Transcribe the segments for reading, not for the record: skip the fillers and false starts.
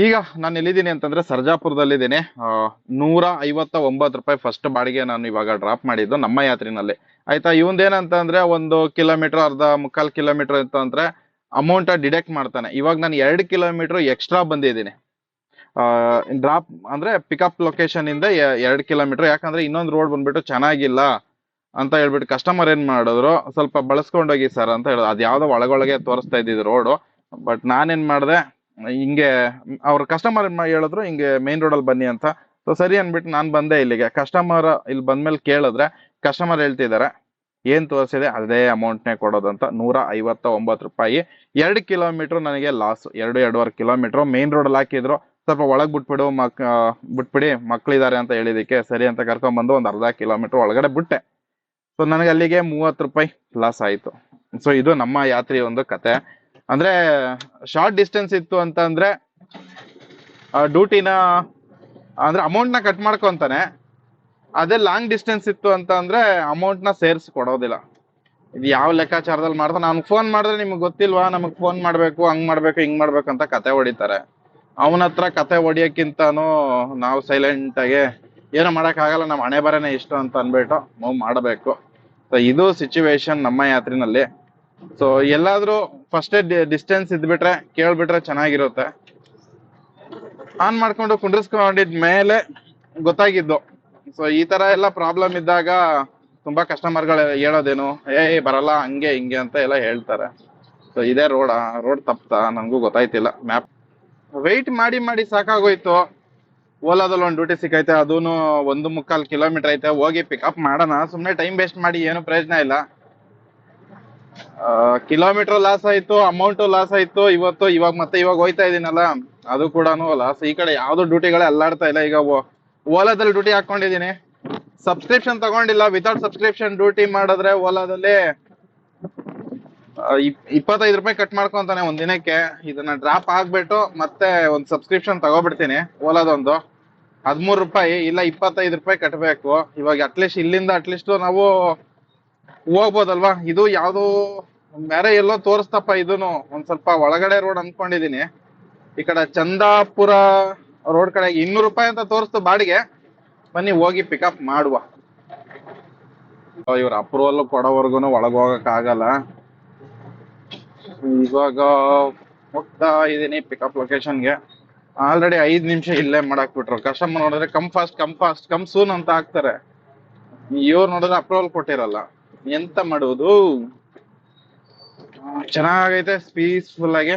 ಈಗ ನಾನು ಎಲ್ಲಿದ್ದೀನಿ ಅಂತಂದ್ರೆ ಸರ್ಜಾಪುರದಲ್ಲಿದ್ದೀನಿ. 159 ರೂಪಾಯಿ ಫಸ್ಟ್ ಬಾಡಿಗೆ ನಾನು ಇವಾಗ ಡ್ರಾಪ್ ಮಾಡಿದ್ದು ನಮ್ಮ ಯಾತ್ರಿನಲ್ಲಿ. ಆಯ್ತಾ, ಇವಂದೇನಂತಂದ್ರೆ 1 ಕಿಲೋಮೀಟರ್ ಅರ್ಧ ಮುಕ್ಕಾಲ್ ಕಿಲೋಮೀಟರ್ ಇತ್ತು ಅಂದ್ರೆ ಅಮೌಂಟ್ ಡಿಡಕ್ಟ್ ಮಾಡ್ತಾನೆ. ಇವಾಗ ನಾನು 2 ಕಿಲೋಮೀಟರ್ ಎಕ್ಸ್ಟ್ರಾ ಬಂದಿದ್ದೀನಿ. ಡ್ರಾಪ್ ಅಂದ್ರೆ ಪಿಕಪ್ ಲೊಕೇಶನ್ ಇಂದ 2 ಕಿಲೋಮೀಟರ್, ಯಾಕಂದ್ರೆ ಇನ್ನೊಂದು ರೋಡ್ ಬಂದ್ಬಿಟ್ಟು ಚೆನ್ನಾಗಿಲ್ಲ ಅಂತ ಹೇಳ್ಬಿಟ್ಟು ಕಸ್ಟಮರ್ ಏನ್ ಮಾಡಿದ್ರು, ಸ್ವಲ್ಪ ಬಳಸ್ಕೊಂಡೋಗಿ ಸರ್ ಅಂತ ಹೇಳಿದ್ರು. ಅದ್ ಯಾವ್ದೋ ಒಳಗೊಳಗೆ ತೋರಿಸ್ತಾ ಇದ್ದಿದ್ದು ರೋಡು. ಬಟ್ ನಾನೇನ್ ಮಾಡಿದೆ, ಹಿಂಗೆ ಅವ್ರ ಕಸ್ಟಮರ್ ಹೇಳಿದ್ರು ಹಿಂಗೆ ಮೇನ್ ರೋಡ್ ಅಲ್ಲಿ ಬನ್ನಿ ಅಂತ. ಸೊ ಸರಿ ಅನ್ಬಿಟ್ಟು ನಾನ್ ಬಂದೆ ಇಲ್ಲಿಗೆ. ಕಸ್ಟಮರ್ ಇಲ್ಲಿ ಬಂದ್ಮೇಲೆ ಕೇಳಿದ್ರೆ ಕಸ್ಟಮರ್ ಹೇಳ್ತಿದ್ದಾರೆ ಏನ್ ತೋರಿಸಿದೆ ಅದೇ ಅಮೌಂಟ್ನೇ ಕೊಡೋದಂತ. 159 ರೂಪಾಯಿ. 2 ಕಿಲೋಮೀಟರ್ ನನಗೆ ಲಾಸ್. 2.5 ಕಿಲೋಮೀಟರ್ ಮೇನ್ ರೋಡ್ ಅಲ್ಲಿ ಹಾಕಿದ್ರು. ಸ್ವಲ್ಪ ಒಳಗ್ ಬಿಟ್ಬಿಡಿ ಮಕ್ಳಿದಾರೆ ಅಂತ ಹೇಳಿದಕ್ಕೆ ಸರಿ ಅಂತ ಕರ್ಕೊಂಡ್ ಬಂದು ಒಂದ್ ಅರ್ಧ ಕಿಲೋಮೀಟರ್ ಒಳಗಡೆ ಬಿಟ್ಟೆ. ಸೊ ನನಗೆ ಅಲ್ಲಿಗೆ 30 ರೂಪಾಯಿ ಲಾಸ್ ಆಯ್ತು. ಸೊ ಇದು ನಮ್ಮ ಯಾತ್ರಿ ಒಂದು ಕತೆ. ಅಂದ್ರೆ ಶಾರ್ಟ್ ಡಿಸ್ಟೆನ್ಸ್ ಇತ್ತು ಅಂತ ಅಂದ್ರೆ ಡ್ಯೂಟಿನ ಅಂದ್ರೆ ಅಮೌಂಟ್ ನ ಕಟ್ ಮಾಡ್ಕೊಂತಾನೆ. ಅದೇ ಲಾಂಗ್ ಡಿಸ್ಟೆನ್ಸ್ ಇತ್ತು ಅಂತ ಅಂದ್ರೆ ಅಮೌಂಟ್ ನ ಸೇರಿಸಿ ಕೊಡೋದಿಲ್ಲ. ಇದು ಯಾವ ಲೆಕ್ಕಾಚಾರದಲ್ಲಿ ಮಾಡ್ತಾ, ನಾನು ಫೋನ್ ಮಾಡಿದ್ರೆ ನಿಮ್ಗೆ ಗೊತ್ತಿಲ್ವಾ, ನಮಗ್ ಫೋನ್ ಮಾಡ್ಬೇಕು, ಹಂಗ್ ಮಾಡ್ಬೇಕು, ಹಿಂಗ್ ಮಾಡ್ಬೇಕು ಅಂತ ಕತೆ ಹೊಡಿತಾರೆ. ಅವನ ಹತ್ರ ಕತೆ ಹೊಡಿಯಕ್ಕಿಂತಾನು ನಾವು ಸೈಲೆಂಟ್ ಆಗಿ ಏನೋ ಮಾಡಕ್ ಆಗಲ್ಲ, ನಮ್ಮ ಹಣೆ ಬರನೇ ಇಷ್ಟು ಅಂತ ಅನ್ಬಿಟ್ಟು ನಾವು ಮಾಡಬೇಕು. ಸೊ ಇದು ಸಿಚುವೇಶನ್ ನಮ್ಮ ಯಾತ್ರಿನಲ್ಲಿ. ಸೊ ಎಲ್ಲಾದ್ರೂ ಫಸ್ಟ್ ಡಿಸ್ಟೆನ್ಸ್ ಇದ್ಬಿಟ್ರೆ ಕೇಳ್ಬಿಟ್ರೆ ಚೆನ್ನಾಗಿರುತ್ತೆ. ಆನ್ ಮಾಡ್ಕೊಂಡು ಕುಂಡ್ರಿಸ್ಕೊಂಡಿದ್ಮೇಲೆ ಗೊತ್ತಾಗಿದ್ದು. ಸೊ ಈ ತರ ಎಲ್ಲ ಪ್ರಾಬ್ಲಮ್ ಇದ್ದಾಗ ತುಂಬಾ ಕಸ್ಟಮರ್ಗಳು ಹೇಳೋದೇನು, ಬರಲ್ಲ ಹಂಗೆ ಹಿಂಗೆ ಅಂತ ಎಲ್ಲ ಹೇಳ್ತಾರೆ. ಸೊ ಇದೇ ರೋಡ್ ತಪ್ತಾ ನಂಗೂ ಗೊತ್ತಾಯ್ತಿಲ್ಲ. ಮ್ಯಾಪ್ ವೆಯ್ಟ್ ಮಾಡಿ ಮಾಡಿ ಸಾಕಾಗೋಯ್ತು. ಓಲಾದಲ್ಲಿ ಒಂದು ಡ್ಯೂಟಿ ಸಿಕ್ಕೈತೆ, ಅದೂನು 1.25 ಕಿಲೋಮೀಟರ್ ಐತೆ. ಹೋಗಿ ಪಿಕಪ್ ಮಾಡೋಣ, ಸುಮ್ನೆ ಟೈಮ್ ವೇಸ್ಟ್ ಮಾಡಿ ಏನು ಪ್ರಯೋಜನ ಇಲ್ಲ. ಕಿಲೋಮೀಟರ್ ಲಾಸ್ ಆಯ್ತು, ಅಮೌಂಟ್ ಲಾಸ್ ಆಯ್ತು. ಇವಾಗ ಹೋಯ್ತಾ ಇದೀನಲ್ಲ, ಅದು ಕೂಡ ಲಾಸ್. ಈ ಕಡೆ ಯಾವ್ದು ಡ್ಯೂಟಿಗಳೇ ಅಲ್ಲಾಡ್ತಾ ಇಲ್ಲ. ಈಗ ಓಲಾದಲ್ಲಿ ಡ್ಯೂಟಿ ಹಾಕೊಂಡಿದೀನಿ, ಸಬ್ಸ್ಕ್ರಿಪ್ಷನ್ ತಗೊಂಡಿಲ್ಲ. ವಿತೌಟ್ ಸಬ್ಸ್ಕ್ರಿಪ್ಷನ್ ಡ್ಯೂಟಿ ಮಾಡಿದ್ರೆ ಓಲಾದಲ್ಲಿ 25 ರೂಪಾಯಿ ಕಟ್ ಮಾಡ್ಕೊಂತಾನೆ ಒಂದ್ ದಿನಕ್ಕೆ. ಇದನ್ನ ಡ್ರಾಪ್ ಆಗ್ಬಿಟ್ಟು ಮತ್ತೆ ಒಂದ್ ಸಬ್ಸ್ಕ್ರಿಪ್ಷನ್ ತಗೋಬಿಡ್ತೀನಿ ಓಲಾದೊಂದು, 13 ರೂಪಾಯಿ ಇಲ್ಲ 25 ರೂಪಾಯಿ ಕಟ್ಬೇಕು. ಇವಾಗ ಅಟ್ಲೀಸ್ಟ್ ಇಲ್ಲಿಂದ ಅಟ್ಲೀಸ್ಟ್ ನಾವು ಹೋಗ್ಬೋದಲ್ವಾ. ಇದು ಯಾವ್ದು ಬೇರೆ ಎಲ್ಲೋ ತೋರಿಸ್ತಪ್ಪ. ಇದೂನು ಒಂದ್ ಸ್ವಲ್ಪ ಒಳಗಡೆ ರೋಡ್ ಅನ್ಕೊಂಡಿದೀನಿ. ಈ ಕಡೆ ಚಂದಾಪುರ ರೋಡ್ ಕಡೆ 200 ರೂಪಾಯಿ ಅಂತ ತೋರಿಸ್ತು ಬಾಡಿಗೆ. ಬನ್ನಿ ಹೋಗಿ ಪಿಕಪ್ ಮಾಡುವ. ಇವ್ರ ಅಪ್ರೂವಲ್ ಕೊಡೋವರ್ಗುನು ಒಳಗ್ ಹೋಗಕ್ ಆಗಲ್ಲ. ಇವಾಗ ಹೋಗ್ತಾ ಇದೀನಿ ಪಿಕಪ್ ಲೊಕೇಶನ್ಗೆ. ಆಲ್ರೆಡಿ 5 ನಿಮಿಷ ಇಲ್ಲೇ ಮಾಡಾಕ್ ಬಿಟ್ರು. ಕಸ್ಟಮರ್ ನೋಡಿದ್ರೆ ಕಮ್ ಫಾಸ್ಟ್ ಕಮ್ ಸೂನ್ ಅಂತ ಹಾಕ್ತಾರೆ. ಇವ್ರು ನೋಡಿದ್ರೆ ಅಪ್ರೂವಲ್ ಕೊಟ್ಟಿರಲ್ಲ. ಎಂತ ಮಾಡುವುದು. ಚೆನ್ನಾಗೈತೆ ಪೀಸ್ಫುಲ್ ಆಗಿ.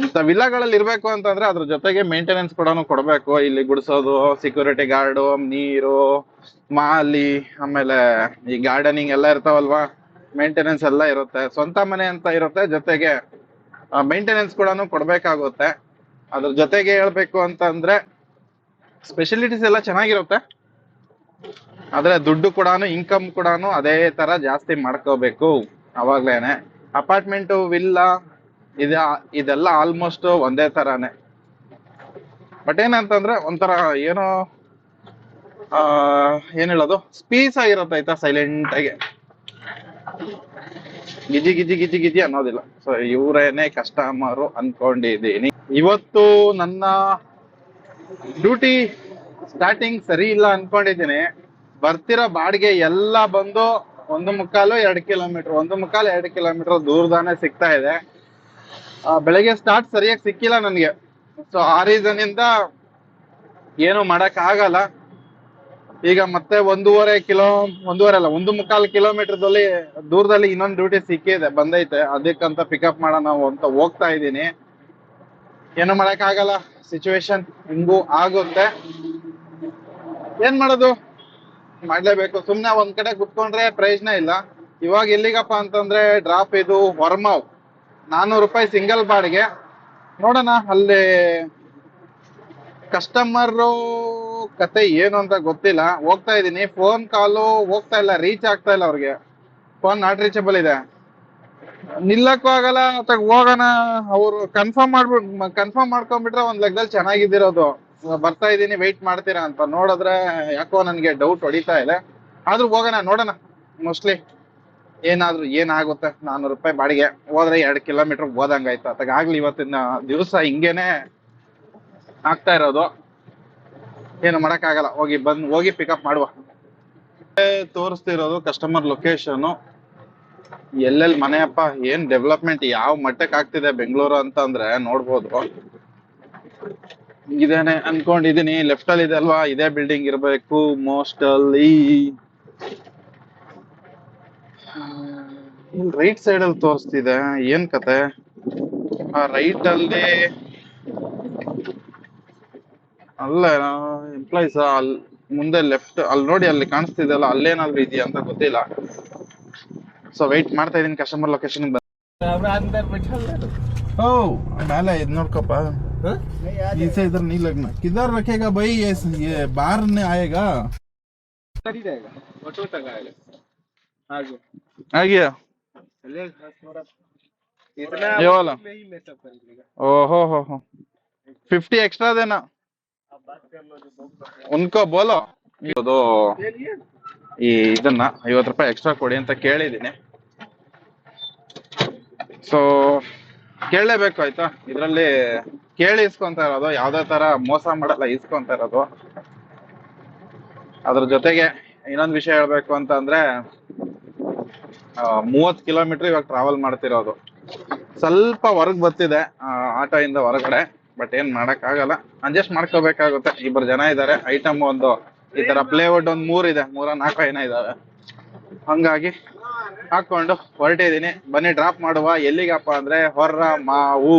ಇಂಥ ವಿಲ್ಲಾಗಳಲ್ಲಿ ಇರ್ಬೇಕು ಅಂತಂದ್ರೆ ಅದ್ರ ಜೊತೆಗೆ ಮೇಂಟೆನೆನ್ಸ್ ಕೂಡ ಕೊಡ್ಬೇಕು. ಇಲ್ಲಿ ಗುಡಿಸೋದು, ಸೆಕ್ಯೂರಿಟಿ ಗಾರ್ಡು, ನೀರು, ಮಾಲಿ, ಆಮೇಲೆ ಈ ಗಾರ್ಡನಿಂಗ್ ಎಲ್ಲ ಇರ್ತಾವಲ್ವಾ, ಮೇಂಟೆನೆನ್ಸ್ ಎಲ್ಲ ಇರುತ್ತೆ. ಸ್ವಂತ ಮನೆ ಅಂತ ಇರುತ್ತೆ, ಜೊತೆಗೆ ಮೇಂಟೆನೆನ್ಸ್ ಕೂಡ ಕೊಡ್ಬೇಕಾಗುತ್ತೆ. ಅದ್ರ ಜೊತೆಗೆ ಹೇಳ್ಬೇಕು ಅಂತಂದ್ರೆ ಸ್ಪೆಷಾಲಿಟೀಸ್ ಎಲ್ಲ ಚೆನ್ನಾಗಿರುತ್ತೆ. ಆದ್ರೆ ದುಡ್ಡು ಕೂಡ ಇನ್ಕಮ್ ಕೂಡ ಅದೇ ತರ ಜಾಸ್ತಿ ಮಾಡ್ಕೋಬೇಕು ಅವಾಗ್ಲೇನೆ. ಅಪಾರ್ಟ್ಮೆಂಟ್, ವಿಲ್ಲಾ ಇದೆಲ್ಲ ಆಲ್ಮೋಸ್ಟ್ ಒಂದೇ ತರಾನೇ. ಬಟ್ ಏನಂತಂದ್ರೆ ಒಂಥರ ಏನೋ ಏನ್ ಹೇಳೋದು, ಸ್ಪೀಸ್ ಆಗಿರುತ್ತೆ ಆಯ್ತಾ, ಸೈಲೆಂಟ್ ಆಗಿ, ಗಿಜಿ ಗಿಜಿ ಗಿಜಿ ಗಿಜಿ ಅನ್ನೋದಿಲ್ಲ. ಸೊ ಇವರೇನೆ ಕಸ್ಟಮರು ಅನ್ಕೊಂಡಿದ್ದೀನಿ. ಇವತ್ತು ನನ್ನ ಡ್ಯೂಟಿ ಸ್ಟಾರ್ಟಿಂಗ್ ಸರಿ ಇಲ್ಲ ಅನ್ಕೊಂಡಿದ್ದೀನಿ. ಬರ್ತಿರೋ ಬಾಡಿಗೆ ಎಲ್ಲ ಬಂದು 1.25 ಕಿಲೋಮೀಟರ್ 1.25 ಕಿಲೋಮೀಟರ್ ದೂರದಾನೆ ಸಿಗ್ತಾ ಇದೆ. ಬೆಳಗ್ಗೆ ಸ್ಟಾರ್ಟ್ ಸರಿಯಾಗಿ ಸಿಕ್ಕಿಲ್ಲ ನನ್ಗೆ. ಸೊ ಆ ರೀಸನ್ ಇಂದ ಏನು ಮಾಡಕ್ ಆಗಲ್ಲ. ಈಗ ಮತ್ತೆ 1.25 ಕಿಲೋಮೀಟರ್ ದೂರದಲ್ಲಿ ಇನ್ನೊಂದು ಡ್ಯೂಟಿ ಸಿಕ್ಕಿದೆ, ಬಂದೈತೆ. ಅದಕ್ಕಂತ ಪಿಕಪ್ ಮಾಡೋಣ ಅಂತ ಹೋಗ್ತಾ ಇದ್ದೀನಿ. ಏನು ಮಾಡಕ್ ಆಗಲ್ಲ, ಸಿಚುವೇಶನ್ ಹಿಂಗೂ ಆಗುತ್ತೆ. ಏನ್ ಮಾಡೋದು, ಮಾಡ್ಲೇಬೇಕು. ಸುಮ್ನೆ ಒಂದ್ ಕಡೆ ಕುತ್ಕೊಂಡ್ರೆ ಪ್ರಯೋಜನ ಇಲ್ಲ. ಇವಾಗ ಎಲ್ಲಿಗಪ್ಪ ಅಂತಂದ್ರೆ ಡ್ರಾಪ್ ಇದು ಹೊರಮಾವ್, 400 ರೂಪಾಯಿ ಸಿಂಗಲ್ ಬಾಡಿಗೆ. ನೋಡೋಣ ಅಲ್ಲಿ ಕಸ್ಟಮರ್ ಕತೆ ಏನು ಅಂತ ಗೊತ್ತಿಲ್ಲ. ಹೋಗ್ತಾ ಇದೀನಿ, ಫೋನ್ ಕಾಲು ಹೋಗ್ತಾ ಇಲ್ಲ, ರೀಚ್ ಆಗ್ತಾ ಇಲ್ಲ. ಅವ್ರಿಗೆ ಫೋನ್ ನಾಟ್ ರೀಚಬಲ್ ಇದೆ. ನಿಲ್ಲಕ್ಕೂ ಆಗಲ್ಲ. ಹೋಗೋಣ, ಅವ್ರು ಕನ್ಫರ್ಮ್ ಮಾಡ್ಕೊಂಡ್ಬಿಟ್ರೆ ಒಂದ್ ಲೆಕ್ಕದಲ್ಲಿ ಚೆನ್ನಾಗಿದ್ದಿರೋದು. ಬರ್ತಾ ಇದೀನಿ ವೆಯ್ಟ್ ಮಾಡ್ತೀರಾ ಅಂತ ನೋಡಿದ್ರೆ ಯಾಕೋ ನನ್ಗೆ ಡೌಟ್ ಹೊಡಿತಾ ಇದೆ. ಆದ್ರೂ ಹೋಗೋಣ, ನೋಡೋಣ. ಮೋಸ್ಟ್ಲಿ ಏನಾದ್ರು ಏನಾಗುತ್ತೆ, 400 ರೂಪಾಯಿ ಬಾಡಿಗೆ ಹೋದ್ರೆ 2 ಕಿಲೋಮೀಟರ್ ಹೋದಂಗಾಯ್ತು. ಅತ್ತಾಗ್ಲಿ ಇವತ್ತಿನ ದಿವಸ ಹಿಂಗೇನೆ ಆಗ್ತಾ ಇರೋದು. ಏನು ಮಾಡಕ್ಕಾಗಲ್ಲ, ಹೋಗಿ ಪಿಕಪ್ ಮಾಡುವ. ತೋರಿಸ್ತಿರೋದು ಕಸ್ಟಮರ್ ಲೊಕೇಶನ್. ಎಲ್ಲೆಲ್ಲಿ ಮನೆಯಪ್ಪ, ಏನ್ ಡೆವಲಪ್ಮೆಂಟ್ ಯಾವ ಮಟ್ಟಕ್ಕೆ ಆಗ್ತಿದೆ ಬೆಂಗಳೂರು ಅಂತ ಅಂದ್ರೆ ನೋಡ್ಬೋದು. ಇದೇನೆ ಅನ್ಕೊಂಡಿದೀನಿ, ಲೆಫ್ಟ್ ಅಲ್ಲಿ ಇದೆ ಅಲ್ವಾ, ಇದೇ ಬಿಲ್ಡಿಂಗ್ ಇರ್ಬೇಕು ಮೋಸ್ಟ್ ಅಲ್ಲಿ. ಇಲ್ಲಿ ರೈಟ್ ಸೈಡ್ ಅಲ್ಲಿ ತೋರಿಸ್ತಿದೆ, ಏನ್ ಕತೆ? ಆ ರೈಟ್ ಅಲ್ಲಿ ಅಲ್ಲ ಎಂಪ್ಲಾಯ್ಸ್ ಅಲ್ಲಿ ಮುಂದೆ ಲೆಫ್ಟ್ ಅಲ್ಲಿ ನೋಡಿ, ಅಲ್ಲಿ ಕಾಣಿಸ್ತಿದೆ ಅಲ್ಲ, ಅಲ್ಲೇನಾದ್ರು ಇದೆಯಾ ಅಂತ ಗೊತ್ತಿಲ್ಲ. ಸೊ ವೆಯ್ಟ್ ಮಾಡ್ತಾ ಇದೀನಿ ಕಸ್ಟಮರ್ ಲೊಕೇಶನ್. ओ डाला इधर नोटकप्पा इसे इधर नहीं लगना, किधर रखेगा भाई? ये बाहर नहीं आएगा, ही रहेगा, ऑटो तक आएगा। आ गया इतना ये वाला नहीं में सब कर देगा। ओहो हो 50 एक्स्ट्रा देना, उनको बोलो ಇದು ಈ ಇದನ್ನ 50 ರೂಪಾಯಿ ಎಕ್ಸ್ಟ್ರಾ ಕೊಡಿ ಅಂತ ಕೇಳಿದೀನಿ. ಸೊ ಕೇಳಲೇಬೇಕು ಆಯ್ತಾ, ಇದ್ರಲ್ಲಿ ಕೇಳಿ ಇಸ್ಕೊಂತ ಇರೋದು, ಯಾವ್ದೇ ತರ ಮೋಸ ಮಾಡಲ್ಲ, ಇಸ್ಕೊಂತ ಇರೋದು. ಅದ್ರ ಜೊತೆಗೆ ಇನ್ನೊಂದು ವಿಷಯ ಹೇಳ್ಬೇಕು ಅಂತ ಅಂದ್ರೆ 30 ಕಿಲೋಮೀಟರ್ ಇವಾಗ ಟ್ರಾವೆಲ್ ಮಾಡ್ತಿರೋದು. ಸ್ವಲ್ಪ ಹೊರಗ್ ಬರ್ತಿದೆ ಆಟೋ ಇಂದ ಹೊರಗಡೆ, ಬಟ್ ಏನ್ ಮಾಡಕ್ ಆಗಲ್ಲ, ಅಡ್ಜಸ್ಟ್ ಮಾಡ್ಕೋಬೇಕಾಗುತ್ತೆ. 2 ಜನ ಇದಾರೆ, ಐಟಮ್ ಒಂದು ಈ ತರ ಪ್ಲೇವುಡ್ ಒಂದು 3 ಇದೆ, 4 ಏನೋ ಇದಾವೆ. ಹಂಗಾಗಿ ಹಾಕೊಂಡು ಹೊರಟಿದೀನಿ. ಬನ್ನಿ ಡ್ರಾಪ್ ಮಾಡುವ. ಎಲ್ಲಿಗಪ್ಪ ಅಂದ್ರೆ ಹೊರಮಾವು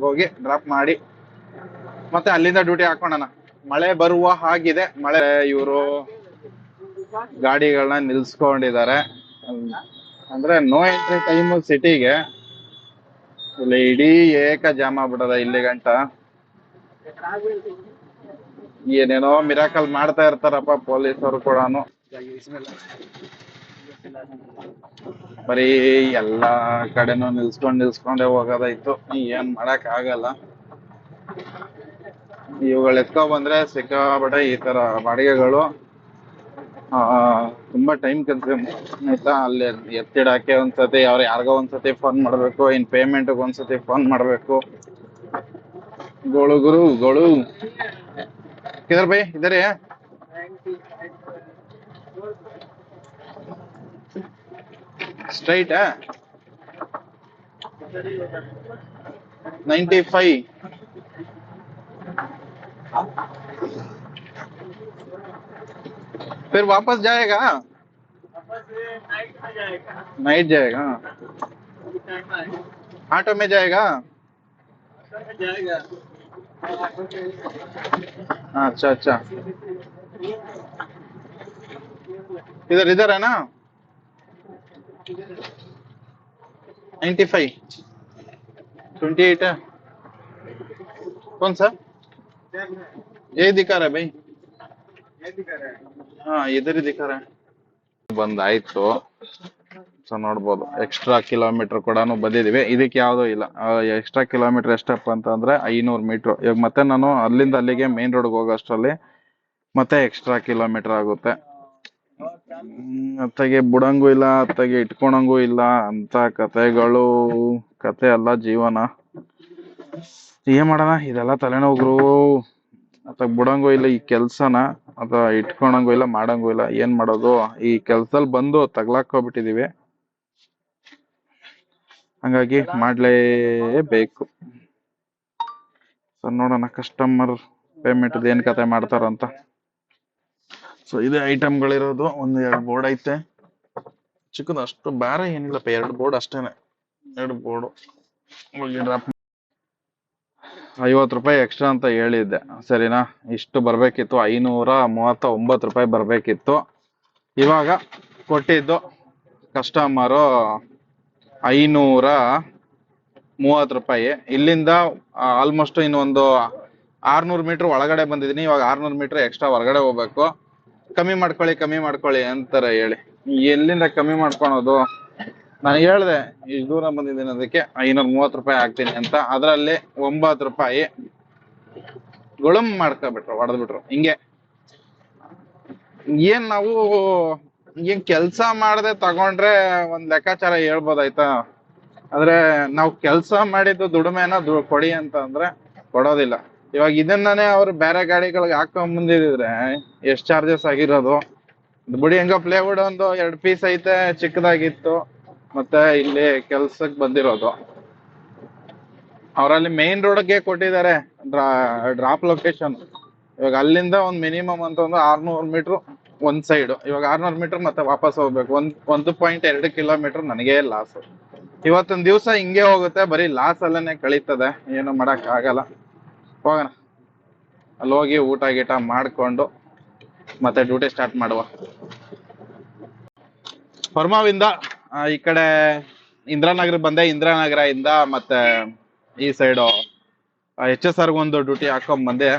ಹೋಗಿ ಡ್ರಾಪ್ ಮಾಡಿ ಮತ್ತೆ ಅಲ್ಲಿಂದ ಡ್ಯೂಟಿ ಹಾಕೋಣ. ಮಳೆ ಬರುವ ಹಾಗಿದೆ. ಮಳೆ ಇವರು ಗಾಡಿಗಳನ್ನ ನಿಲ್ಸ್ಕೊಂಡಿದ್ದಾರೆ, ಅಂದ್ರೆ ನೋ ಎಂಟ್ರಿ ಟೈಮ್ ಸಿಟಿಗೆ. ಇಲ್ಲಿ ಇಡೀ ಏಕ ಜಾಮ ಆಗ್ಬಿಡದ ಇಲ್ಲಿ ಗಂಟ. ಏನೇನೋ ಮಿರಾಕಲ್ ಮಾಡ್ತಾ ಇರ್ತಾರಪ್ಪ ಪೊಲೀಸರು ಕೂಡ. ಬರೀ ಎಲ್ಲಾ ಕಡೆನೂ ನಿಲ್ಸ್ಕೊಂಡೇ ಹೋಗೋದಾಯ್ತು, ಏನ್ ಮಾಡಕ್ ಆಗಲ್ಲ. ಇವುಗಳು ಎತ್ಕೊ ಬಂದ್ರೆ ಸಿಕ್ಕಾಪಟ್ಟೆ ಈ ತರ ಬಾಡಿಗೆಗಳು ತುಂಬಾ ಟೈಮ್ ಕನ್ಸ್ಯೂಮ್ ಆಯ್ತಾ. ಅಲ್ಲಿ ಎತ್ತಿಡಕ್ಕೆ ಒಂದ್ಸತಿ ಯಾರಿಗೋ ಒಂದ್ಸತಿ ಫೋನ್ ಮಾಡ್ಬೇಕು, ಇನ್ ಪೇಮೆಂಟ್ ಒಂದ್ಸತಿ ಫೋನ್ ಮಾಡ್ಬೇಕು. ಗೋಳು किधर भाई? इधर है, स्ट्राइट है 95. फिर वापस जाएगा, नाइट जाएगा, ऑटो में जाएगा। अच्छा इधर है ना 95 28 है, कौन सा ये दिखा रहा है भाई? हाँ इधर ही दिखा रहा है. ಬಂದಾಯ್ತು. ಸೊ ನೋಡ್ಬೋದು ಎಕ್ಸ್ಟ್ರಾ ಕಿಲೋಮೀಟರ್ ಕೂಡ ಬಂದಿದೀವಿ. ಇದಕ್ಕೆ ಯಾವುದೂ ಇಲ್ಲ. ಎಕ್ಸ್ಟ್ರಾ ಕಿಲೋಮೀಟರ್ ಎಷ್ಟಪ್ಪ ಅಂತಂದ್ರೆ 500 ಮೀಟರ್. ಇವಾಗ ಮತ್ತೆ ನಾನು ಅಲ್ಲಿಂದ ಅಲ್ಲಿಗೆ ಮೇನ್ ರೋಡ್ಗೆ ಹೋಗೋಷ್ಟರಲ್ಲಿ ಮತ್ತೆ ಎಕ್ಸ್ಟ್ರಾ ಕಿಲೋಮೀಟರ್ ಆಗುತ್ತೆ. ಅತ್ತಾಗೆ ಬಿಡಂಗೂ ಇಲ್ಲ, ಅತ್ತಾಗೆ ಇಟ್ಕೊಳಂಗೂ ಇಲ್ಲ ಅಂತ ಕತೆ ಅಲ್ಲ ಜೀವನ. ಏನ್ ಮಾಡೋಣ, ಇದೆಲ್ಲ ತಲೆನೋವು. ಅಥವಾ ಬಿಡಂಗೂ ಇಲ್ಲ ಈ ಕೆಲ್ಸನ, ಅಥವಾ ಇಟ್ಕೊಳಂಗೂ ಇಲ್ಲ, ಮಾಡಂಗೂ ಇಲ್ಲ. ಏನ್ ಮಾಡೋದು, ಈ ಕೆಲ್ಸದಲ್ಲಿ ಬಂದು ತಗ್ಲಾಕೋಬಿಟ್ಟಿದೀವಿ. ಹಂಗಾಗಿ ಮಾಡ್ಲೇಬೇಕು. ಸೊ ನೋಡೋಣ ಕಸ್ಟಮರ್ ಪೇಮೆಂಟ್ ಏನ್ ಕತೆ ಮಾಡ್ತಾರಂತ. ಸೊ ಇದೇ ಐಟಮ್ಗಳಿರೋದು. 1-2 ಬೋರ್ಡ್ ಐತೆ, ಚಿಕ್ಕದ, ಅಷ್ಟು ಬೇರೆ ಏನಿಲ್ಲಪ್ಪ. 2 ಬೋರ್ಡ್ ಅಷ್ಟೇನೆ, 2 ಬೋರ್ಡು. 50 ರೂಪಾಯಿ ಎಕ್ಸ್ಟ್ರಾ ಅಂತ ಹೇಳಿದ್ದೆ, ಸರಿನಾ? ಇಷ್ಟು ಬರ್ಬೇಕಿತ್ತು, 539 ರೂಪಾಯಿ ಬರ್ಬೇಕಿತ್ತು. ಇವಾಗ ಕೊಟ್ಟಿದ್ದು ಕಸ್ಟಮರು 530 ರೂಪಾಯಿ. ಇಲ್ಲಿಂದ ಆಲ್ಮೋಸ್ಟ್ ಇನ್ನೊಂದು 600 ಮೀಟರ್ ಒಳಗಡೆ ಬಂದಿದ್ದೀನಿ. ಇವಾಗ 600 ಮೀಟರ್ ಎಕ್ಸ್ಟ್ರಾ ಹೊರಗಡೆ ಹೋಗ್ಬೇಕು. ಕಮ್ಮಿ ಮಾಡ್ಕೊಳ್ಳಿ ಅಂತಾರೆ ಹೇಳಿ. ಎಲ್ಲಿಂದ ಕಮ್ಮಿ ಮಾಡ್ಕೊಳೋದು? ನಾನು ಹೇಳ್ದೆ ಇಷ್ಟು ದೂರ ಬಂದಿದ್ದೀನಿ, ಅದಕ್ಕೆ 530 ರೂಪಾಯಿ ಹಾಕ್ತೀನಿ ಅಂತ. ಅದರಲ್ಲಿ 9 ರೂಪಾಯಿ ಗುಳಂ ಮಾಡ್ಕೊಬಿಟ್ರು, ಹೊಡೆದ್ಬಿಟ್ರು. ಹಿಂಗೆ ಏನ್ ನಾವು ಏನ್ ಕೆಲ್ಸ ಮಾಡದೆ ತಗೊಂಡ್ರೆ ಒಂದ್ ಲೆಕ್ಕಾಚಾರ ಹೇಳ್ಬೋದ್ ಆಯ್ತಾ. ಆದ್ರೆ ನಾವ್ ಕೆಲ್ಸ ಮಾಡಿದ್ದು ದುಡಿಮೆನ ಕೊಡಿ ಅಂತ ಅಂದ್ರೆ ಕೊಡೋದಿಲ್ಲ. ಇವಾಗ ಇದನ್ನೇ ಅವ್ರು ಬೇರೆ ಗಾಡಿಗಳಿಗೆ ಹಾಕೊಂಡ್ ಬಂದಿದ್ರೆ ಎಷ್ಟ್ ಚಾರ್ಜಸ್ ಆಗಿರೋದು. ಬಿಡಿ ಹೆಂಗೋ ಪ್ಲೇವುಡ್ ಒಂದು 2 ಪೀಸ್ ಐತೆ, ಚಿಕ್ಕದಾಗಿತ್ತು. ಮತ್ತೆ ಇಲ್ಲಿ ಕೆಲ್ಸಕ್ ಬಂದಿರೋದು ಅವರಲ್ಲಿ ಮೇನ್ ರೋಡ್ಗೆ ಕೊಟ್ಟಿದ್ದಾರೆ ಡ್ರಾಪ್ ಲೊಕೇಶನ್. ಇವಾಗ ಅಲ್ಲಿಂದ ಒಂದ್ ಮಿನಿಮಮ್ ಅಂತ ಒಂದು 600 ಮೀಟರ್ ಒಂದ್ ಸೈಡ್. ಇವಾಗ 600 ಮೀಟರ್ ಮತ್ತೆ ವಾಪಸ್ ಹೋಗ್ಬೇಕು. 1.2 ಕಿಲೋಮೀಟರ್ ನನಗೆ ಲಾಸ್. ಇವತ್ತೊಂದ್ ದಿವ್ಸ ಹಿಂಗೆ ಹೋಗುತ್ತೆ, ಬರೀ ಲಾಸ್ ಅಲ್ಲೇನೆ ಕಳೀತದೆ. ಏನು ಮಾಡಕ್ ಆಗಲ್ಲ. ಹೋಗೋಣ, ಅಲ್ಲಿ ಹೋಗಿ ಊಟ ಗೀಟ ಮಾಡ್ಕೊಂಡು ಮತ್ತೆ ಡ್ಯೂಟಿ ಸ್ಟಾರ್ಟ್ ಮಾಡುವ. ಫರ್ಮಾವಿಂದ ಈ ಕಡೆ ಇಂದಿರಾನಗರ ಬಂದೆ. ಇಂದಿರಾನಗರ ಇಂದ ಮತ್ತೆ ಈ ಸೈಡು HSR ಒಂದು ಡ್ಯೂಟಿ ಹಾಕೊಂಡ್ ಬಂದೆ.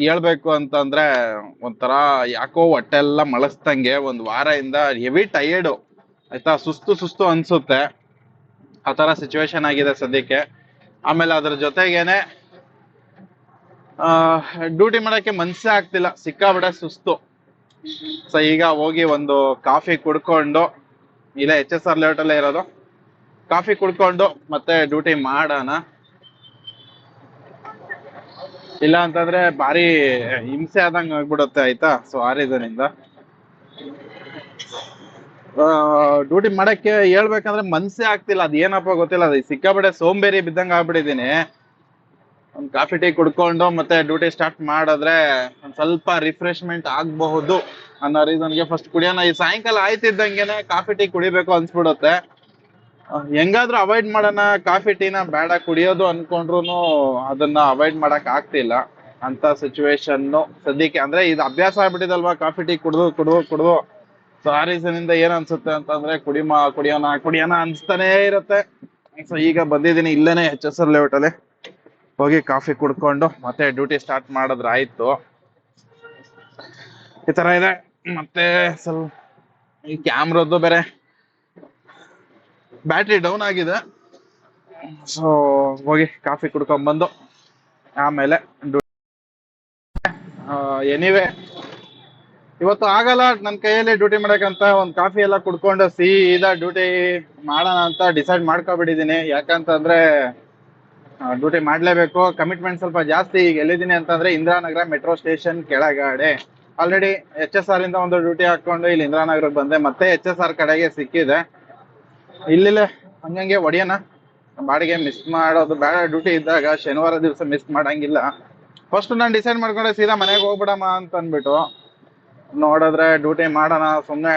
ಹೇಳ್ಬೇಕು ಅಂತಂದ್ರೆ ಒಂಥರ ಯಾಕೋ ಹೊಟ್ಟೆ ಎಲ್ಲ ಮಳಸ್ತಂಗೆ, ಒಂದ್ ವಾರದಿಂದ ಹೆವಿ ಟಯರ್ಡು ಆಯ್ತಾ, ಸುಸ್ತು ಅನ್ಸುತ್ತೆ. ಆ ತರ ಸಿಚುವೇಶನ್ ಆಗಿದೆ ಸದ್ಯಕ್ಕೆ. ಆಮೇಲೆ ಅದ್ರ ಜೊತೆಗೇನೆ ಡ್ಯೂಟಿ ಮಾಡಕ್ಕೆ ಮನ್ಸೇ ಆಗ್ತಿಲ್ಲ, ಸಿಕ್ಕಾಬಿಡೆ ಸುಸ್ತು. ಸೊ ಈಗ ಹೋಗಿ ಒಂದು ಕಾಫಿ ಕುಡ್ಕೊಂಡು, ಇಲ್ಲೇ HSR ಲೇಔಟ್ ಅಲ್ಲೇ ಇರೋದು, ಕಾಫಿ ಕುಡ್ಕೊಂಡು ಮತ್ತೆ ಡ್ಯೂಟಿ ಮಾಡೋಣ. ಇಲ್ಲ ಅಂತಂದ್ರೆ ಭಾರಿ ಹಿಂಸೆ ಆದಂಗ ಆಗ್ಬಿಡುತ್ತೆ ಆಯ್ತಾ. ಸೊ ಆ ರೀಸನಿಂದ ಡ್ಯೂಟಿ ಮಾಡಕ್ಕೆ ಹೇಳ್ಬೇಕಂದ್ರೆ ಮನ್ಸೇ ಆಗ್ತಿಲ್ಲ. ಅದ್ ಏನಪ್ಪ ಗೊತ್ತಿಲ್ಲ, ಅದು ಸಿಕ್ಕಾಬಿಡೆ ಸೋಂಬೇರಿ ಬಿದ್ದಂಗ ಆಗ್ಬಿಟ್ಟಿದೀನಿ. ಒಂದ್ ಕಾಫಿ ಟೀ ಕುಡ್ಕೊಂಡು ಮತ್ತೆ ಡ್ಯೂಟಿ ಸ್ಟಾರ್ಟ್ ಮಾಡಿದ್ರೆ ಒಂದ್ ಸ್ವಲ್ಪ ರಿಫ್ರೆಶ್ಮೆಂಟ್ ಆಗಬಹುದು ಅನ್ನೋ ರೀಸನ್ಗೆ ಫಸ್ಟ್ ಕುಡಿಯೋಣ. ಈ ಸಾಯಂಕಾಲ ಆಯ್ತಿದ್ದಂಗೆನೆ ಕಾಫಿ ಟೀ ಕುಡಿಬೇಕು ಅನ್ಸ್ಬಿಡುತ್ತೆ. ಹೆಂಗಾದ್ರೂ ಅವಾಯ್ಡ್ ಮಾಡೋಣ ಕಾಫಿ ಟೀನ, ಬೇಡ ಕುಡಿಯೋದು ಅನ್ಕೊಂಡ್ರು ಅದನ್ನ ಅವಾಯ್ಡ್ ಮಾಡಕ್ ಆಗ್ತಿಲ್ಲ ಅಂತ ಸಿಚುವೇಶನ್ ಸದ್ಯಕ್ಕೆ. ಅಂದ್ರೆ ಇದು ಅಭ್ಯಾಸ ಆಗ್ಬಿಟ್ಟಿದಲ್ವಾ ಕಾಫಿ ಟೀ ಕುಡ್ದು. ಸೊ ಆ ರೀಸನ್ ಇಂದ ಏನ್ ಅನ್ಸುತ್ತೆ ಅಂತಂದ್ರೆ ಕುಡಿಯೋಣ ಅನ್ಸ್ತಾನೆ ಇರುತ್ತೆ. ಸೊ ಈಗ ಬಂದಿದ್ದೀನಿ ಇಲ್ಲೇನೆ HSR ಲೇಔಟ್ ಅಲ್ಲಿ, ಹೋಗಿ ಕಾಫಿ ಕುಡ್ಕೊಂಡು ಮತ್ತೆ ಡ್ಯೂಟಿ ಸ್ಟಾರ್ಟ್ ಮಾಡಿದ್ರೆ ಆಯ್ತು. ಈ ತರ ಇದೆ. ಮತ್ತೆ ಸ್ವಲ್ಪ ಈ ಕ್ಯಾಮ್ರದ್ದು ಬೇರೆ ಬ್ಯಾಟ್ರಿ ಡೌನ್ ಆಗಿದೆ. ಸೊ ಹೋಗಿ ಕಾಫಿ ಕುಡ್ಕೊಂಡ್ ಬಂದು ಆಮೇಲೆ ಎನಿವೆ ಇವತ್ತು ಆಗಲ್ಲ ನನ್ನ ಕೈಯಲ್ಲಿ ಡ್ಯೂಟಿ ಮಾಡಕ್ಕಂತ. ಒಂದ್ ಕಾಫಿ ಎಲ್ಲ ಕುಡ್ಕೊಂಡು ಸೀದಾ ಡ್ಯೂಟಿ ಮಾಡೋಣ ಅಂತ ಡಿಸೈಡ್ ಮಾಡ್ಕೊಬಿಟ್ಟಿದೀನಿ. ಯಾಕಂತಂದ್ರೆ ಡ್ಯೂಟಿ ಮಾಡ್ಲೇಬೇಕು, ಕಮಿಟ್ಮೆಂಟ್ ಸ್ವಲ್ಪ ಜಾಸ್ತಿ. ಈಗ ಎಲ್ಲಿದ್ದೀನಿ ಅಂತಂದ್ರೆ ಇಂದಿರಾನಗರ ಮೆಟ್ರೋ ಸ್ಟೇಷನ್ ಕೆಳಗಡೆ. ಆಲ್ರೆಡಿ HSR ಇಂದ ಒಂದು ಡ್ಯೂಟಿ ಹಾಕೊಂಡು ಇಲ್ಲಿ ಇಂದಿರಾನಗರಕ್ಕೆ ಬಂದೆ, ಮತ್ತೆ HSR ಕಡೆಗೆ ಸಿಕ್ಕಿದೆ. ಇಲ್ಲಿಲ್ಲೇ ಹಂಗಂಗೆ ಹೊಡಿಯೋಣ. ಬಾಡಿಗೆ ಮಿಸ್ ಮಾಡೋದು ಬೇಡ. ಡ್ಯೂಟಿ ಇದ್ದಾಗ ಶನಿವಾರ ದಿವಸ ಮಿಸ್ ಮಾಡಂಗಿಲ್ಲ. ಫಸ್ಟ್ ನಾನು ಡಿಸೈಡ್ ಮಾಡ್ಕೊಂಡೆ ಸೀದಾ ಮನೆಗೆ ಹೋಗ್ಬಿಡಮ್ಮ ಅಂತ ಅಂದ್ಬಿಟ್ಟು, ನೋಡಿದ್ರೆ ಡ್ಯೂಟಿ ಮಾಡೋಣ ಸುಮ್ಮನೆ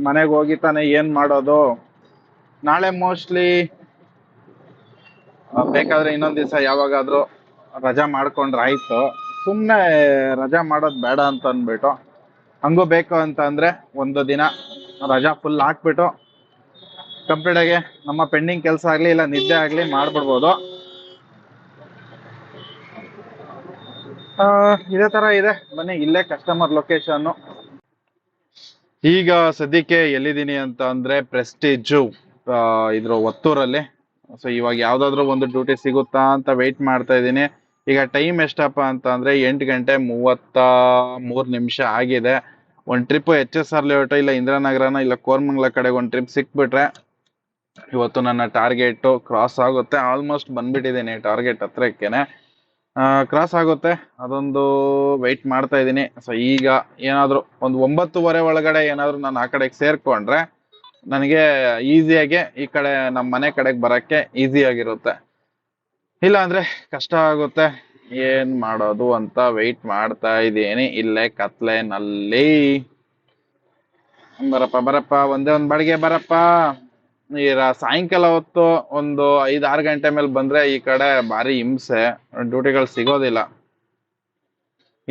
ಮನೆಗೆ ಹೋಗಿ ತಾನೆ ಏನ್ ಮಾಡೋದು. ನಾಳೆ ಮೋಸ್ಟ್ಲಿ ಬೇಕಾದ್ರೆ ಇನ್ನೊಂದ್ ದಿವಸ ಯಾವಾಗಾದ್ರೂ ರಜಾ ಮಾಡ್ಕೊಂಡ್ರೆ ಆಯ್ತು. ಸುಮ್ಮನೆ ರಜಾ ಮಾಡೋದು ಬೇಡ ಅಂತ ಅಂದ್ಬಿಟ್ಟು, ಹಂಗೂ ಬೇಕು ಅಂತ ಅಂದ್ರೆ ಒಂದು ದಿನ ರಜಾ ಫುಲ್ ಹಾಕ್ಬಿಟ್ಟು ಕಂಪ್ಲೀಟ್ ಆಗಿ ನಮ್ಮ ಪೆಂಡಿಂಗ್ ಕೆಲಸ ಆಗ್ಲಿ ಇಲ್ಲ ನಿದ್ದೆ ಆಗ್ಲಿ ಮಾಡ್ಬಿಡ್ಬೋದು. ಇದೇ ತರ ಇದೆ. ಬನ್ನಿ, ಇಲ್ಲೇ ಕಸ್ಟಮರ್ ಲೊಕೇಶನ್. ಈಗ ಸದ್ಯಕ್ಕೆ ಎಲ್ಲಿದ್ದೀನಿ ಅಂತ ಅಂದ್ರೆ ಪ್ರೆಸ್ಟೀಜು ಇದ್ರ ಒತ್ತೂರಲ್ಲಿ. ಸೊ ಇವಾಗ ಯಾವ್ದಾದ್ರು ಒಂದು ಡ್ಯೂಟಿ ಸಿಗುತ್ತಾ ಅಂತ ವೆಯ್ಟ್ ಮಾಡ್ತಾ ಇದ್ದೀನಿ. ಈಗ ಟೈಮ್ ಎಷ್ಟಪ್ಪ ಅಂತ ಅಂದ್ರೆ 8:33 ಆಗಿದೆ. ಒಂದ್ ಟ್ರಿಪ್ HSR ಲೇಔಟ್ ಇಲ್ಲ ಇಂದಿರಾನಗರನ ಇಲ್ಲ ಕೋರಮಂಗಲ ಕಡೆಗೆ ಒಂದ್ ಟ್ರಿಪ್ ಸಿಕ್ಬಿಟ್ರೆ ಇವತ್ತು ನನ್ನ ಟಾರ್ಗೆಟ್ ಕ್ರಾಸ್ ಆಗುತ್ತೆ. ಆಲ್ಮೋಸ್ಟ್ ಬಂದ್ಬಿಟ್ಟಿದ್ದೀನಿ ಟಾರ್ಗೆಟ್ ಹತ್ರಕ್ಕೇನೆ. ಕ್ರಾಸ್ ಆಗುತ್ತೆ, ಅದೊಂದು ವೆಯ್ಟ್ ಮಾಡ್ತಾ ಇದ್ದೀನಿ. ಸೊ ಈಗ ಏನಾದ್ರು ಒಂದು 9:30 ಒಳಗಡೆ ಏನಾದ್ರು ನಾನು ಆ ಕಡೆಗೆ ಸೇರ್ಕೊಂಡ್ರೆ ನನಗೆ ಈಸಿಯಾಗಿ ಈ ಕಡೆ ನಮ್ಮ ಮನೆ ಕಡೆಗೆ ಬರಕ್ಕೆ ಈಸಿ ಆಗಿರುತ್ತೆ. ಇಲ್ಲ ಅಂದ್ರೆ ಕಷ್ಟ ಆಗುತ್ತೆ. ಏನ್ ಮಾಡೋದು ಅಂತ ವೆಯ್ಟ್ ಮಾಡ್ತಾ ಇದ್ದೀನಿ ಇಲ್ಲೇ ಕತ್ಲೆನಲ್ಲಿ. ಬರಪ್ಪ ಒಂದೇ ಒಂದ್ ಬಾಡಿಗೆ ಬರಪ್ಪ. ಈ ಸಾಯಂಕಾಲ ಹೊತ್ತು ಒಂದು 5-6 ಗಂಟೆ ಮೇಲೆ ಬಂದ್ರೆ ಈ ಕಡೆ ಭಾರಿ ಹಿಂಸೆ, ಡ್ಯೂಟಿಗಳು ಸಿಗೋದಿಲ್ಲ.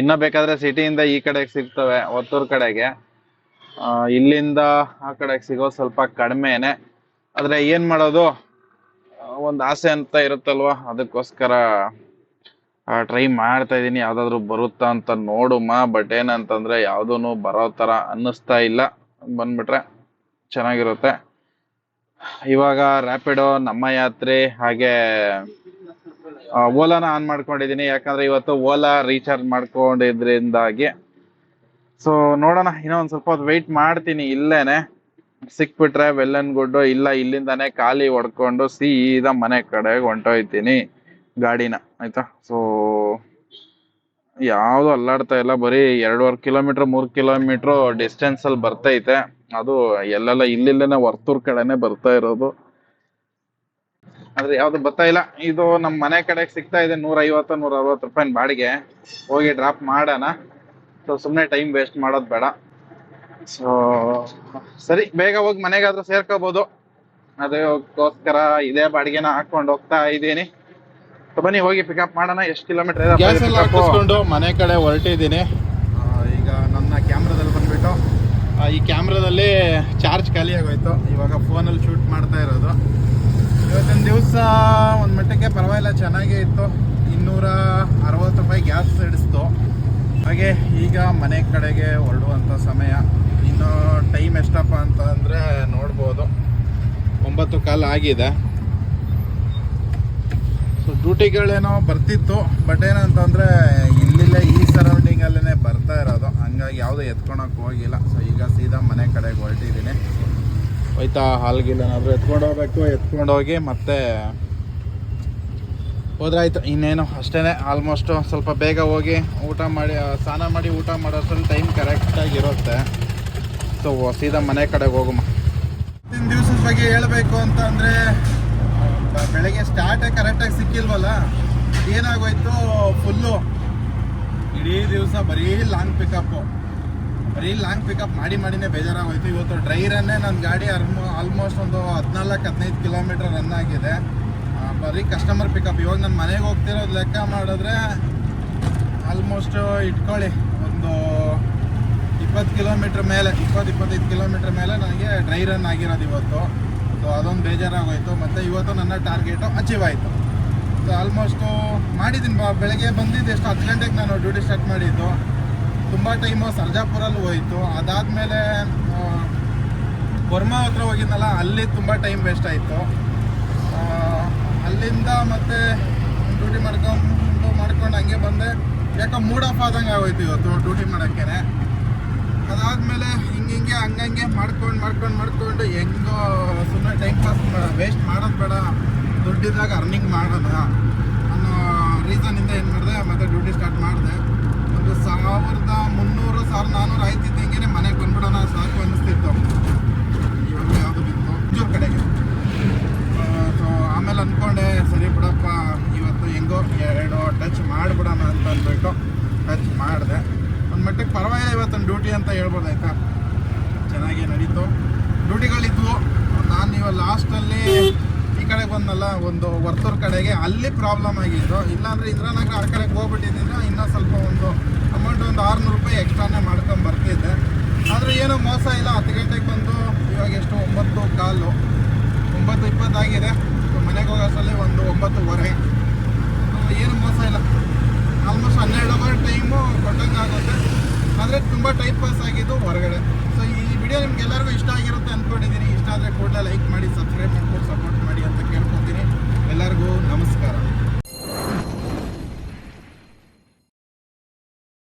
ಇನ್ನ ಬೇಕಾದ್ರೆ ಸಿಟಿಯಿಂದ ಈ ಕಡೆಗೆ ಸಿಗ್ತವೆ ಒತ್ತೂರ್ ಕಡೆಗೆ, ಇಲ್ಲಿಂದ ಆ ಕಡೆಗೆ ಸಿಗೋದು ಸ್ವಲ್ಪ ಕಡಿಮೆನೆ. ಆದ್ರೆ ಏನ್ ಮಾಡೋದು, ಒಂದ್ ಆಸೆ ಅಂತ ಇರುತ್ತಲ್ವಾ, ಅದಕ್ಕೋಸ್ಕರ ಟ್ರೈ ಮಾಡ್ತಾ ಇದೀನಿ ಯಾವ್ದಾದ್ರು ಬರುತ್ತಾ ಅಂತ ನೋಡುಮ. ಬಟ್ ಏನಂತಂದ್ರೆ ಯಾವ್ದೂನು ಬರೋ ತರ ಅನ್ನಿಸ್ತಾ ಇಲ್ಲ. ಬಂದ್ಬಿಟ್ರೆ ಚೆನ್ನಾಗಿರುತ್ತೆ. ಇವಾಗ ರ್ಯಾಪಿಡೋ, ನಮ್ಮ ಯಾತ್ರೆ, ಹಾಗೆ ಓಲಾನ ಆನ್ ಮಾಡ್ಕೊಂಡಿದೀನಿ. ಯಾಕಂದ್ರೆ ಇವತ್ತು ಓಲಾ ರೀಚಾರ್ಜ್ ಮಾಡ್ಕೊಂಡಿದ್ರಿಂದಾಗಿ ಸೊ ನೋಡೋಣ, ಇನ್ನೂ ಒಂದ್ ಸ್ವಲ್ಪ ಹೊತ್ತು ವೆಯ್ಟ್ ಮಾಡ್ತೀನಿ ಇಲ್ಲೇನೆ. ಸಿಕ್ಬಿಟ್ರೆ ವೆಲ್ ಅಂಡ್ ಗುಡ್, ಇಲ್ಲ ಇಲ್ಲಿಂದಾನೆ ಖಾಲಿ ಹೊಡ್ಕೊಂಡು ಸೀದಾ ಮನೆ ಕಡೆಗೆ ಹೊಂಟೋಯ್ತೀನಿ ಗಾಡಿನ. ಆಯ್ತಾ? ಸೊ ಯಾವ್ದು ಅಲ್ಲಾಡ್ತಾ ಇಲ್ಲ, ಬರೀ 2.5 ಕಿಲೋಮೀಟರ್ 3 ಕಿಲೋಮೀಟರ್ ಡಿಸ್ಟೆನ್ಸ್ ಅಲ್ಲಿ ಬರ್ತೈತೆ. ಅದು ಎಲ್ಲೆಲ್ಲ ಇಲ್ಲಿಂದನೇ ವರ್ತೂರ್ ಕಡೆನೆ ಬರ್ತಾ ಇರೋದು, ಆದ್ರೆ ಯಾವ್ದು ಬರ್ತಾ ಇಲ್ಲ. ಇದು ನಮ್ ಮನೆ ಕಡೆಗೆ ಸಿಗ್ತಾ ಇದೆ 150-160 ರೂಪಾಯಿ ಬಾಡಿಗೆ. ಹೋಗಿ ಡ್ರಾಪ್ ಮಾಡೋಣ. ಸೊ ಸುಮ್ನೆ ಟೈಮ್ ವೇಸ್ಟ್ ಮಾಡೋದ್ ಬೇಡ. ಸೊ ಸರಿ, ಬೇಗ ಹೋಗಿ ಮನೆಗಾದ್ರೂ ಸೇರ್ಕೋಬಹುದು, ಅದಕ್ಕೋಸ್ಕರ ಇದೇ ಬಾಡಿಗೆನ ಹಾಕೊಂಡು ಹೋಗ್ತಾ ಇದ್ದೀನಿ. ಬನ್ನಿ ಹೋಗಿ ಪಿಕಪ್ ಮಾಡೋಣ. ಎಷ್ಟು ಕಿಲೋಮೀಟರ್ ಹಾಕಿಸ್ಕೊಂಡು ಮನೆ ಕಡೆ ಹೊರಟಿದ್ದೀನಿ. ಈಗ ನನ್ನ ಕ್ಯಾಮ್ರಾದಲ್ಲಿ ಬಂದ್ಬಿಟ್ಟು ಈ ಕ್ಯಾಮ್ರಾದಲ್ಲಿ ಚಾರ್ಜ್ ಖಾಲಿ ಆಗೋಯ್ತು. ಇವಾಗ ಫೋನಲ್ಲಿ ಶೂಟ್ ಮಾಡ್ತಾ ಇರೋದು. ಇವತ್ತಿನ ದಿವಸ ಒಂದು ಮಟ್ಟಕ್ಕೆ ಪರವಾಗಿಲ್ಲ, ಚೆನ್ನಾಗೇ ಇತ್ತು. 260 ರೂಪಾಯಿ ಗ್ಯಾಸ್ ಹಿಡಿಸ್ತು. ಹಾಗೆ ಈಗ ಮನೆ ಕಡೆಗೆ ಹೊರಡುವಂಥ ಸಮಯ. ಇನ್ನು ಟೈಮ್ ಎಷ್ಟಪ್ಪ ಅಂತ ಅಂದರೆ ನೋಡ್ಬೋದು, 9:15 ಆಗಿದೆ. ಸೊ ಡ್ಯೂಟಿಗಳೇನೋ ಬರ್ತಿತ್ತು, ಬಟ್ ಏನಂತಂದರೆ ಇಲ್ಲಿಲ್ಲೇ ಈ ಸರೌಂಡಿಂಗಲ್ಲೇ ಬರ್ತಾ ಇರೋದು, ಹಂಗಾಗಿ ಯಾವುದೂ ಎತ್ಕೊಳಕ್ಕೆ ಹೋಗಿಲ್ಲ. ಸೊ ಈಗ ಸೀದಾ ಮನೆ ಕಡೆಗೆ ಹೊರಟಿದ್ದೀನಿ. ಹೋಯ್ತಾ ಹಾಲ್ಗಿಲ್ಲೇನಾದರೂ ಎತ್ಕೊಂಡು ಹೋಗ್ಬೇಕು, ಎತ್ಕೊಂಡು ಹೋಗಿ ಮತ್ತೆ ಹೋದ್ರಾಯ್ತು. ಇನ್ನೇನು ಅಷ್ಟೇ, ಆಲ್ಮೋಸ್ಟ್ ಸ್ವಲ್ಪ ಬೇಗ ಹೋಗಿ ಊಟ ಮಾಡಿ ಸ್ನಾನ ಮಾಡಿ ಊಟ ಮಾಡೋಷ್ಟರಲ್ಲಿ ಟೈಮ್ ಕರೆಕ್ಟಾಗಿರುತ್ತೆ. ಸೊ ಸೀದಾ ಮನೆ ಕಡೆಗೆ ಹೋಗುಮ. ಇವತ್ತಿನ ದಿವಸದ ಬಗ್ಗೆ ಹೇಳಬೇಕು ಅಂತ ಅಂದರೆ, ಬೆಳಗ್ಗೆ ಸ್ಟಾರ್ಟೇ ಕರೆಕ್ಟಾಗಿ ಸಿಕ್ಕಿಲ್ವಲ್ಲ, ಏನಾಗೋಯ್ತು, ಫುಲ್ಲು ಇಡೀ ದಿವಸ ಬರೀ ಲಾಂಗ್ ಪಿಕಪ್ ಮಾಡಿನೇ ಬೇಜಾರಾಗೋಯ್ತು. ಇವತ್ತು ಡ್ರೈ ರನ್ನೇ ನನ್ನ ಗಾಡಿ ಆಲ್ಮೋಸ್ಟ್ ಒಂದು 14-15 ಕಿಲೋಮೀಟರ್ ರನ್ ಆಗಿದೆ. ಬರೀ ಕಸ್ಟಮರ್ ಪಿಕಪ್. ಇವಾಗ ನಾನು ಮನೆಗೆ ಹೋಗ್ತಿರೋದು ಲೆಕ್ಕ ಮಾಡಿದ್ರೆ ಆಲ್ಮೋಸ್ಟ್ ಇಟ್ಕೊಳ್ಳಿ ಒಂದು 20 ಕಿಲೋಮೀಟ್ರ್ ಮೇಲೆ, 20-25 ಕಿಲೋಮೀಟ್ರ್ ಮೇಲೆ ನನಗೆ ಡ್ರೈ ರನ್ ಆಗಿರೋದು ಇವತ್ತು. ಸೊ ಅದೊಂದು ಬೇಜಾರಾಗೋಯ್ತು. ಮತ್ತು ಇವತ್ತು ನನ್ನ ಟಾರ್ಗೆಟು ಅಚೀವ್ ಆಯಿತು. ಸೊ ಆಲ್ಮೋಸ್ಟು ಮಾಡಿದ್ದೀನಿ. ಬೆಳಗ್ಗೆ ಬಂದಿದ್ದು ಎಷ್ಟು 10 ಗಂಟೆಗೆ ನಾನು ಡ್ಯೂಟಿ ಸ್ಟಾರ್ಟ್ ಮಾಡಿದ್ದು. ತುಂಬ ಟೈಮು ಸರ್ಜಾಪುರಲ್ಲಿ ಹೋಯಿತು. ಅದಾದಮೇಲೆ ಬರ್ಮಾ ಹತ್ರ ಹೋಗಿದ್ನಲ್ಲ, ಅಲ್ಲಿ ತುಂಬ ಟೈಮ್ ವೇಸ್ಟ್ ಆಯಿತು. ಅಲ್ಲಿಂದ ಮತ್ತೆ ಡ್ಯೂಟಿ ಮಾಡ್ಕೊಂಡು ಹಂಗೆ ಬಂದೆ. ಯಾಕೋ ಮೂಡ್ ಆಫ್ ಆದಂಗೆ ಆಗೋಯ್ತು ಇವತ್ತು ಡ್ಯೂಟಿ ಮಾಡೋಕ್ಕೆ. ಅದಾದಮೇಲೆ ಹಿಂಗೆ ಹಂಗಂಗೆ ಮಾಡ್ಕೊಂಡು ಹೆಂಗೋ ಸುಮ್ಮನೆ ಟೈಮ್ ಪಾಸ್ ವೇಸ್ಟ್ ಮಾಡೋದು ಬೇಡ, ದುಡ್ಡಿದ್ದಾಗ ಅರ್ನಿಂಗ್ ಮಾಡೋಣ ಅನ್ನೋ ರೀಸನಿಂದ ಏನು ಮಾಡಿದೆ, ಮತ್ತೆ ಡ್ಯೂಟಿ ಸ್ಟಾರ್ಟ್ ಮಾಡಿದೆ. ಒಂದು 1300-1400 ಆಯ್ತಿದ್ದಂಗೆ ಮನೆಗೆ ಬಂದ್ಬಿಡೋಣ ಸಾಕು ಅನ್ನಿಸ್ತಿತ್ತು. ಇವಾಗ ಯಾವುದು ಬಿತ್ತು ಜೂರ್ ಕಡೆಗೆ. ಸೊ ಆಮೇಲೆ ಅಂದ್ಕೊಂಡೆ, ಸರಿ ಬಿಡಪ್ಪ ಇವತ್ತು ಹೆಂಗೋ 2 ಟಚ್ ಮಾಡಿಬಿಡೋಣ ಅಂತ ಅಂದ್ಬಿಟ್ಟು ಟಚ್ ಮಾಡಿದೆ. ಒಂದು ಮಟ್ಟಕ್ಕೆ ಪರವಾಗಿಲ್ಲ ಇವತ್ತೊಂದು ಡ್ಯೂಟಿ ಅಂತ ಹೇಳ್ಬೋದು. ಆಯಿತಾ, ಚೆನ್ನಾಗಿ ನಡೀತು. ಡ್ಯೂಟಿಗಳಿದ್ವು. ನಾನು ಇವಾಗ ಲಾಸ್ಟಲ್ಲಿ ಈ ಕಡೆಗೆ ಬಂದಲ್ಲ, ಒಂದು ವರ್ತೂರ್ ಕಡೆಗೆ, ಅಲ್ಲಿ ಪ್ರಾಬ್ಲಮ್ ಆಗಿದ್ದು. ಇಲ್ಲಾಂದರೆ ಇಂದ್ರಾನಗರ ಆ ಕಡೆಗೆ ಹೋಗ್ಬಿಟ್ಟಿದ್ದಿಲ್ಲ, ಇನ್ನೂ ಸ್ವಲ್ಪ ಒಂದು ಅಮೌಂಟ್ ಒಂದು 600 ರೂಪಾಯಿ ಎಕ್ಸ್ಟ್ರಾನೇ ಮಾಡ್ಕೊಂಡು ಬರ್ತಿದ್ದೆ. ಆದರೆ ಏನೂ ಮೋಸ ಇಲ್ಲ. 10 ಗಂಟೆಗೆ ಬಂದು ಇವಾಗ ಎಷ್ಟು 9:15, 9:20 ಆಗಿದೆ. ಮನೆಗೆ ಹೋಗೋಷ್ಟರಲ್ಲಿ ಒಂದು 9:15. ಏನು ಮೋಸ ಇಲ್ಲ. ಆಲ್ಮೋಸ್ಟ್ 12 ಅವರ್ ಟೈಮು ಕೊಟ್ಟಂಗೆ ಆಗುತ್ತೆ. ಆದರೆ ತುಂಬ ಟೈಮ್ ಪಾಸ್ ಆಗಿದ್ದು ಹೊರಗಡೆ. ಸೊ ಈ ವಿಡಿಯೋ ನಿಮ್ಗೆಲ್ಲರಿಗೂ ಇಷ್ಟ ಆಗಿರುತ್ತೆ ಅಂದ್ಕೊಂಡಿದ್ದೀನಿ. ಇಷ್ಟ ಆದರೆ ಕೂಡಲೇ ಲೈಕ್ ಮಾಡಿ, ಸಬ್ಸ್ಕ್ರೈಬ್ ಮಾಡ್ಕೊಂಡು ಸಪೋರ್ಟ್ ಮಾಡಿ ಅಂತ ಕೇಳ್ಕೊತೀನಿ. ಎಲ್ಲರಿಗೂ ನಮಸ್ಕಾರ.